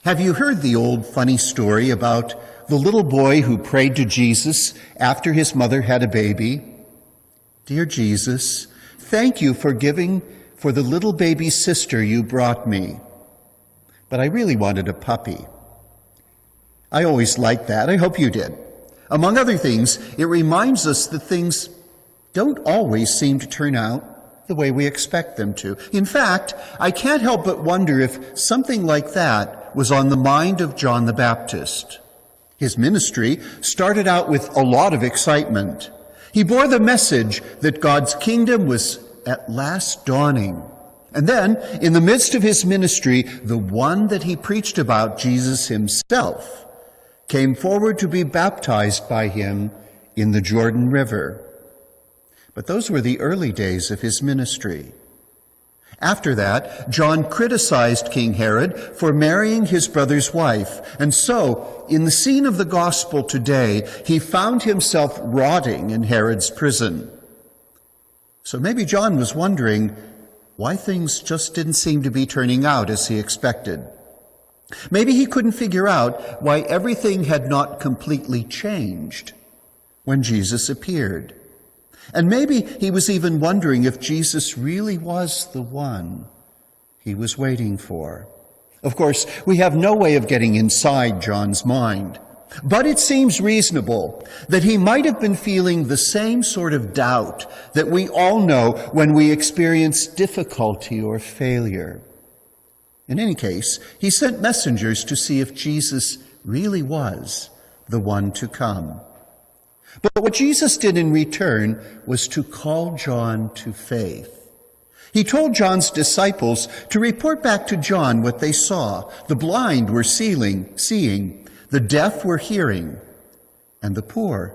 Have you heard the old funny story about the little boy who prayed to Jesus after his mother had a baby? "Dear Jesus, thank you for giving for the little baby sister you brought me. But I really wanted a puppy." I always liked that. I hope you did. Among other things, it reminds us that things don't always seem to turn out the way we expect them to. In fact, I can't help but wonder if something like that was on the mind of John the Baptist. His ministry started out with a lot of excitement. He bore the message that God's kingdom was at last dawning. And then, in the midst of his ministry, the one that he preached about, Jesus himself, came forward to be baptized by him in the Jordan River. But those were the early days of his ministry. After that, John criticized King Herod for marrying his brother's wife. And so, in the scene of the gospel today, he found himself rotting in Herod's prison. So maybe John was wondering why things just didn't seem to be turning out as he expected. Maybe he couldn't figure out why everything had not completely changed when Jesus appeared. And maybe he was even wondering if Jesus really was the one he was waiting for. Of course, we have no way of getting inside John's mind, but it seems reasonable that he might have been feeling the same sort of doubt that we all know when we experience difficulty or failure. In any case, he sent messengers to see if Jesus really was the one to come. But what Jesus did in return was to call John to faith. He told John's disciples to report back to John what they saw. The blind were seeing, the deaf were hearing, and the poor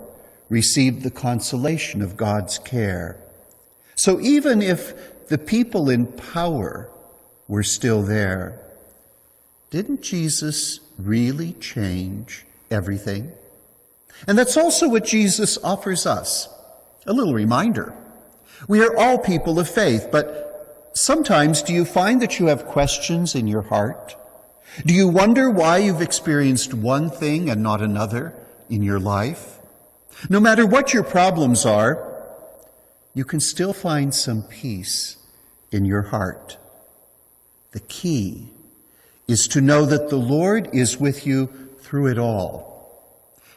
received the consolation of God's care. So even if the people in power were still there, didn't Jesus really change everything? And that's also what Jesus offers us, a little reminder. We are all people of faith, but sometimes do you find that you have questions in your heart? Do you wonder why you've experienced one thing and not another in your life? No matter what your problems are, you can still find some peace in your heart. The key is to know that the Lord is with you through it all.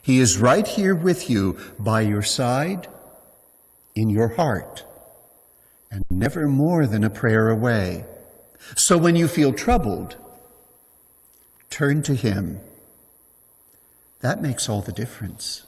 He is right here with you, by your side, in your heart, and never more than a prayer away. So when you feel troubled, turn to him. That makes all the difference.